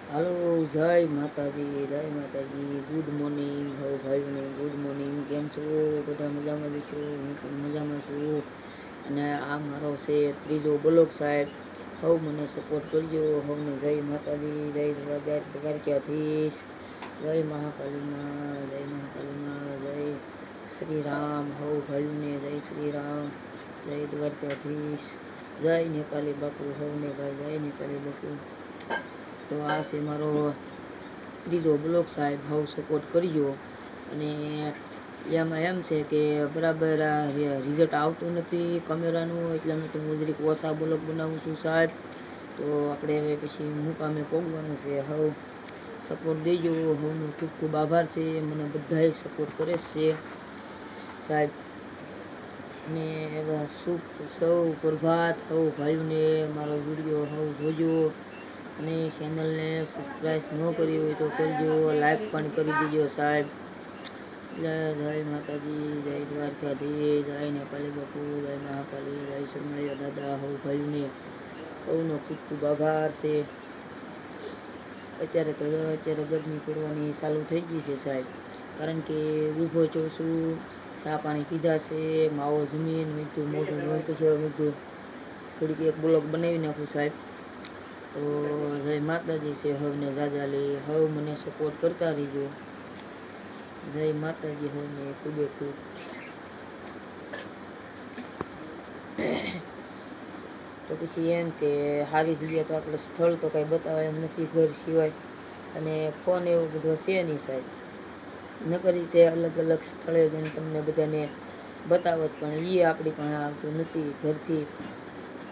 હાલો, જય માતાજી, good morning. હવ ભાઈઓને ગુડ મોર્નિંગ. કેમ છો બધા? મજામાં છો? હું પણ મજામાં છું. અને આ મારો છે ત્રીજો બ્લોગ સાહેબ. હવ મને સપોર્ટ કરજો. હવને જય માતાજી, જય દ્વારકાધીશ, જય મહાકાલીમાં, જય શ્રી રામ. હવ ભાઈઓને જય શ્રી રામ, જય દ્વારકાધીશ, જય નેપાળી બાપુ. હવને ભાઈ જય નેપાળી બાપુ. તો આ છે મારો ત્રીજો બ્લોગ સાહેબ. હવ સપોર્ટ કરજો. અને એમાં એમ છે કે બરાબર રિઝલ્ટ આવતું નથી કેમેરાનું, એટલા માટે હું જરીક ઓછા બ્લોગ બનાવું છું સાહેબ. તો આપણે હવે પછી મુકામે પહોંચવાનું છે. હવ સપોર્ટ દેજો. હવનો ખૂબ ખૂબ આભાર છે. મને બધાએ સપોર્ટ કરે છે સાહેબ. અને સૌ પ્રભાત. હવ ભાઈઓને મારો વિડીયો હવ જોજો. અને ચેનલને સબસ્ક્રાઈબ ન કરી હોય તો કરજો, લાઈક પણ કરી દીજો સાહેબ. જય માતાજી, જય દ્વારકાધીશ, જય નેપાળી બાપુ, જય મહાકાલી, જય સમૈયા દાદા. હવ ભાઈઓને સૌનો ખૂબ ખૂબ આભાર છે. અત્યારે ગરમી પડવાની ચાલુ થઈ ગઈ છે સાહેબ. કારણ કે ઊભો છું, ચા પાણી પીધા છે, માવો જમીન મીઠું મોઢું ધોઈ પછી મીઠું થોડીક એક બ્લોગ બનાવી નાખું સાહેબ. તો જય માતાજી છે. હવને જાજાલી. હવ મને સપોર્ટ કરતા રહીજો. જય માતાજી. હવને ખૂબે ખૂબ. તો પછી એમ કે સારી જગ્યા તો આપણે સ્થળ તો કાંઈ બતાવે એમ નથી ઘર સિવાય. અને ફોન એવું બધું છે નહીં સાહેબ. નકર રીતે અલગ અલગ સ્થળે જઈને તમને બધાને બતાવત, પણ એ આપણી પાસે આવતું નથી ઘરથી.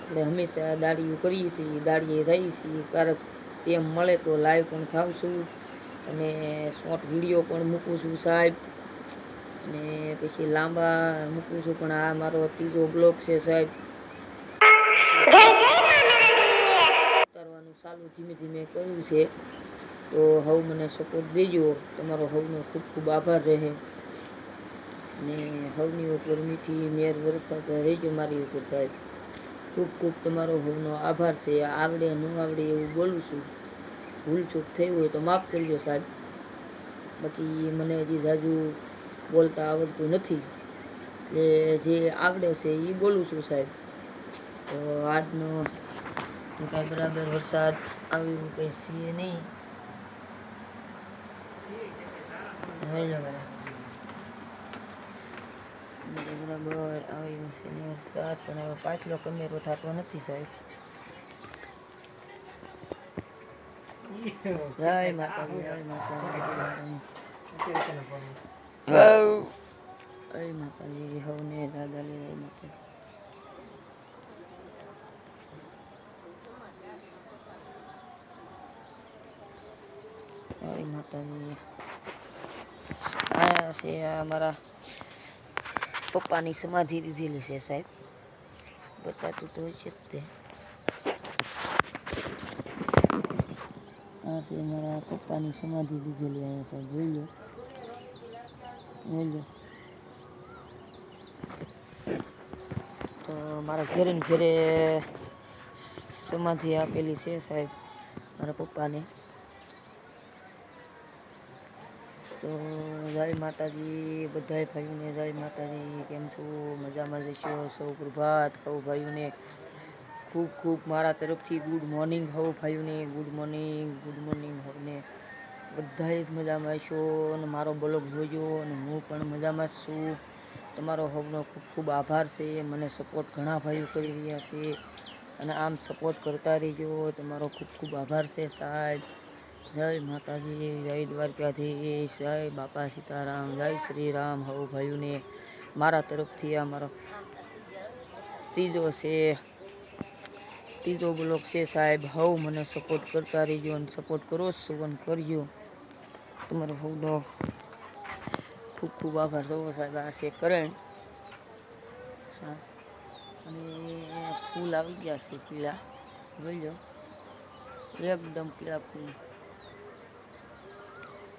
આપણે હંમેશા દાડિયું કરીએ છીએ, દાડિયે રહીએ છીએ. ક્યારેક તેમ મળે તો લાઈવ પણ થાવ છું. અને શોર્ટ વિડીયો પણ મૂકું છું સાહેબ. અને પછી લાંબા મૂકું છું. પણ આ મારો ત્રીજો બ્લોગ છે સાહેબ. ઉતારવાનું ચાલુ ધીમે ધીમે કર્યું છે. તો હવ મને સપોર્ટ દેજો. તમારો હવનો ખૂબ ખૂબ આભાર રહે. અને હવની ઉપર મીઠી મેર વરસાદ રહેજો મારી ઉપર સાહેબ. ખૂબ ખૂબ તમારો હવનો આભાર છે. આવડે ન આવડે એવું બોલું છું. ભૂલચૂક થઈ હોય તો માફ કરજો સાહેબ. બાકી મને હજી ઝાઝુ બોલતા આવડતું નથી. એટલે જે આવડે છે એ બોલું છું સાહેબ. તો આજનો કાંઈ બરાબર વરસાદ આવ્યું કંઈ છે નહીં. બરાબર આવ્યું છે ને વરસાદ, પણ હવે પાછલો કમેરો થતો નથી સાહેબ. જય માતાજી, જય માતાજી, જય માતાજી. હવને દાદાને જય માતાજી. જય માતાજી. આ છે અમારા પપ્પાની સમાધિ દીધેલી છે સાહેબ. બતાતું તો હોય છે જ તે. આ છે મારા પપ્પાની સમાધિ દીધેલી અહીંયા સાહેબ. જોઈ લો, જોઈ લો. તો મારા ઘરે ને ઘરે સમાધિ આપેલી છે સાહેબ મારા પપ્પાને. તો જય માતાજી બધાય ભાઈઓને, જય માતાજી. કેમ છો? મજામાં જશો? સૌ પ્રભાત. હવ ભાઈઓને ખૂબ ખૂબ મારા તરફથી ગુડ મોર્નિંગ. હવ ભાઈઓને ગુડ મોર્નિંગ, ગુડ મોર્નિંગ. હવને બધાય જ મજામાં છો. અને મારો બ્લોગ જોજો. અને હું પણ મજામાં જ છું. તમારો હવનો ખૂબ ખૂબ આભાર છે. મને સપોર્ટ ઘણા ભાઈઓ કરી રહ્યા છે. અને આમ સપોર્ટ કરતા રહીજો. તમારો ખૂબ ખૂબ આભાર છે સાહેબ. જય માતાજી, જય દ્વારકાધીશ, જય બાપા સીતારામ, જય શ્રી રામ. હવ ભાઈઓને મારા તરફથી આ મારો ત્રીજો બ્લોગ છે સાહેબ. હવ મને સપોર્ટ કરતા રહીજો. અને સપોર્ટ કરો છો અને કરજો. તમારો હવનો ખૂબ ખૂબ આભાર. જોવો સાહેબ, આ છે કરણ. હા, અને ફૂલ આવી ગયા છે પીળા. જોઈ લો, એકદમ પીળા ફૂલ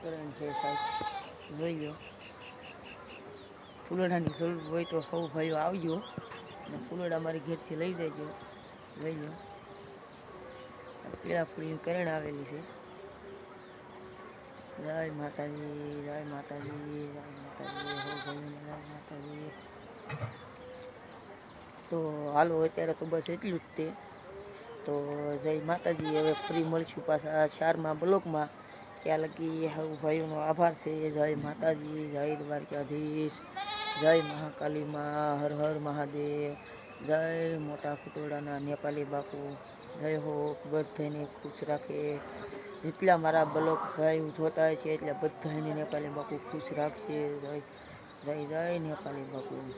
કરણ છે સાહેબ. જોઈ લો. ફૂલડાની જરૂર હોય તો સૌ ભાઈઓ આવજો. અને ફૂલડા મારી ઘેરથી લઈ જજો. લઈ લો. પીળા ફૂલની કરણ આવેલી છે. જય માતાજી, જય માતાજી, જય માતાજી, હો ભાઈઓને જય માતાજી. તો હાલો અત્યારે તો બસ એટલું જ તે. તો જય માતાજી. હવે ફરી મળશું પાછા 4મા બ્લોકમાં. ત્યાં લગી હવ ભાઈઓનો આભાર છે. જય માતાજી, જય દ્વારકાધીશ, જય મહાકાલીમાં, હર હર મહાદેવ, જય મોટા ખુટોડાના નેપાલી બાપુ, જય હો. બધાને ખુશ રાખે. જેટલા મારા બ્લોક ભાઈ જોતા હોય છે એટલે બધાને નેપાલી બાપુ ખુશ રાખશે. જય જય જય નેપાલી બાપુ.